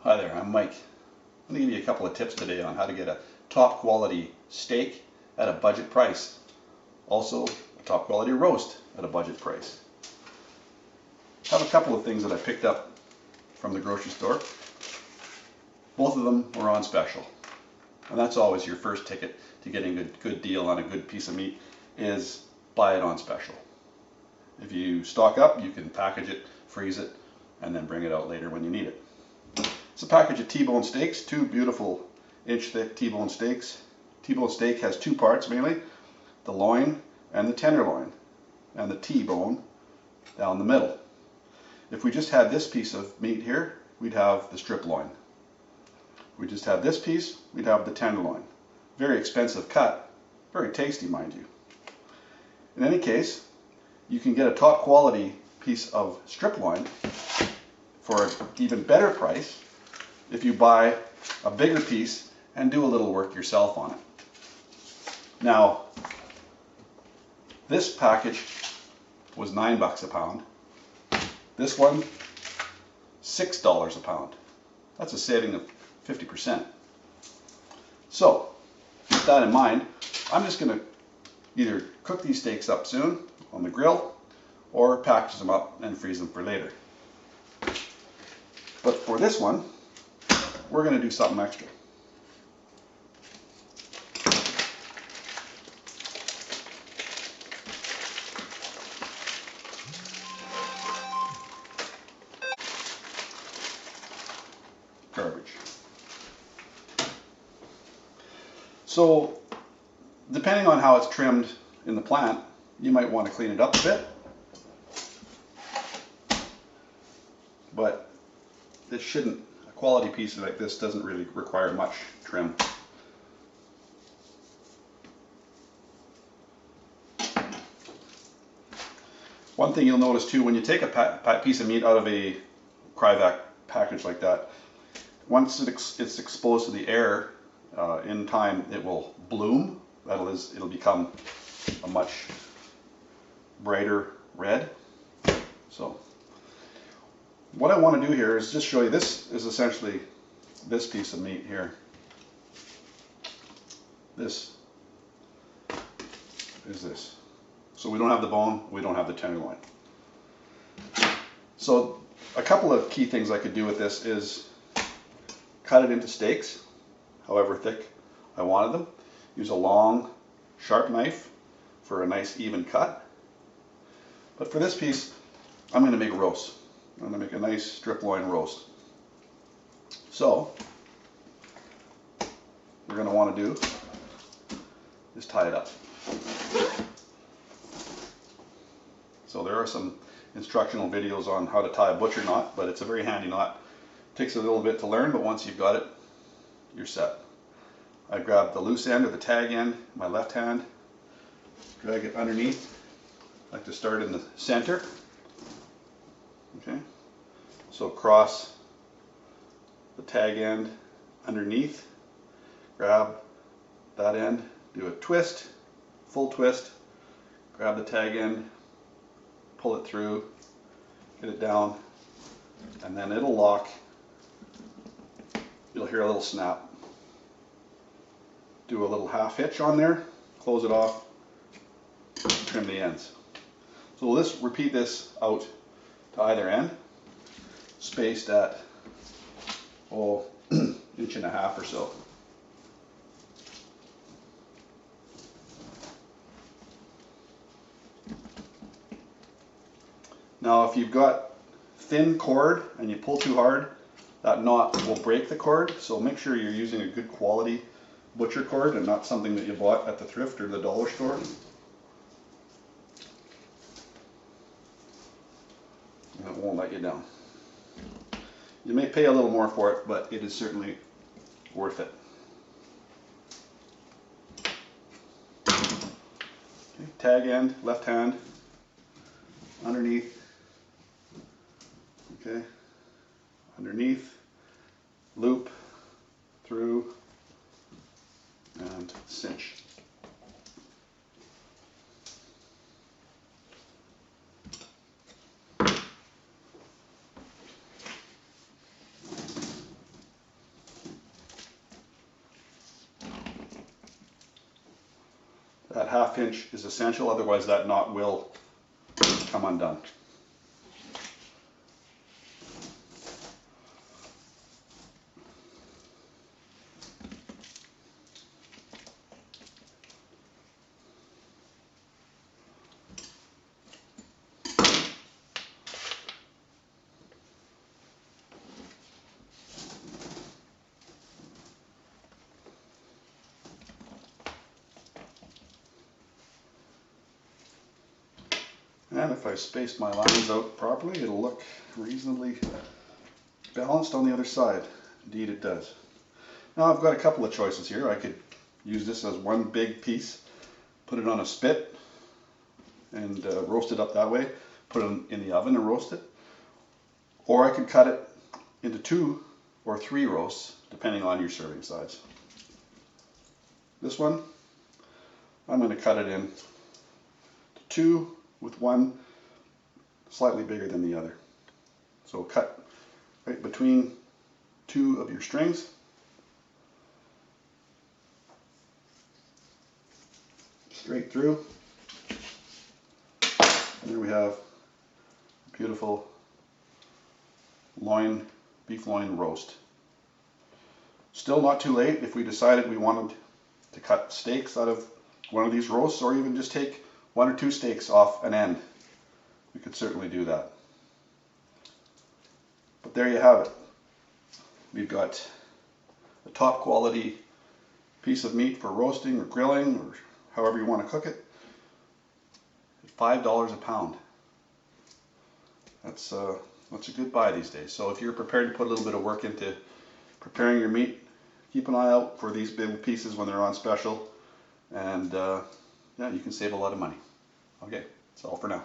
Hi there, I'm Mike. I'm going to give you a couple of tips today on how to get a top quality steak at a budget price. Also, a top quality roast at a budget price. I have a couple of things that I picked up from the grocery store. Both of them were on special. And that's always your first ticket to getting a good deal on a good piece of meat is buy it on special. If you stock up, you can package it, freeze it, and then bring it out later when you need it. It's a package of T-bone steaks, two beautiful inch-thick T-bone steaks. T-bone steak has two parts mainly, the loin and the tenderloin, and the T-bone down the middle. If we just had this piece of meat here, we'd have the strip loin. If we just had this piece, we'd have the tenderloin. Very expensive cut, very tasty, mind you. In any case, you can get a top quality piece of strip loin for an even better price if you buy a bigger piece and do a little work yourself on it. Now, this package was $9 a pound. This one, $6 a pound. That's a saving of 50%. So, with that in mind, I'm just going to either cook these steaks up soon on the grill or package them up and freeze them for later. But for this one, we're going to do something extra. Garbage. So, depending on how it's trimmed in the plant, you might want to clean it up a bit. But it shouldn't. A quality piece like this doesn't really require much trim. One thing you'll notice too, when you take a piece of meat out of a Cryovac package like that, once it's exposed to the air, in time it will bloom. It'll become a much brighter red. So what I want to do here is just show you, this is essentially this piece of meat here. This is this. So we don't have the bone, we don't have the tenderloin. So a couple of key things I could do with this is cut it into steaks, however thick I wanted them. Use a long, sharp knife for a nice even cut. But for this piece, I'm going to make a roast. I'm going to make a nice strip loin roast. So, what we're going to want to do is tie it up. So there are some instructional videos on how to tie a butcher knot, but it's a very handy knot. It takes a little bit to learn, but once you've got it, you're set. I grab the loose end or the tag end in my left hand, drag it underneath. I like to start in the center. Okay, so cross the tag end underneath, grab that end, do a twist, full twist, grab the tag end, pull it through, get it down, and then it'll lock. You'll hear a little snap. Do a little half hitch on there, close it off, trim the ends. So we'll just repeat this out to either end, spaced at, inch and a half or so. Now if you've got thin cord and you pull too hard, that knot will break the cord, so make sure you're using a good quality butcher cord and not something that you bought at the thrift or the dollar store. And it won't let you down. You may pay a little more for it, but it is certainly worth it. Okay, tag end, left hand, underneath. Okay, underneath, loop, through, and cinch. 1/2 inch is essential, otherwise that knot will come undone. And if I space my lines out properly, it'll look reasonably balanced on the other side. Indeed it does. Now I've got a couple of choices here. I could use this as one big piece, put it on a spit and roast it up that way, put it in the oven and roast it. Or I could cut it into 2 or 3 roasts, depending on your serving size. This one, I'm going to cut it in 2, with one slightly bigger than the other. So cut right between 2 of your strings. Straight through. And there we have a beautiful loin, beef loin roast. Still not too late if we decided we wanted to cut steaks out of one of these roasts, or even just take 1 or 2 steaks off an end. We could certainly do that. But there you have it. We've got a top quality piece of meat for roasting or grilling or however you want to cook it at $5 a pound. That's a good buy these days. So if you're prepared to put a little bit of work into preparing your meat, keep an eye out for these big pieces when they're on special, and yeah, you can save a lot of money. Okay, that's all for now.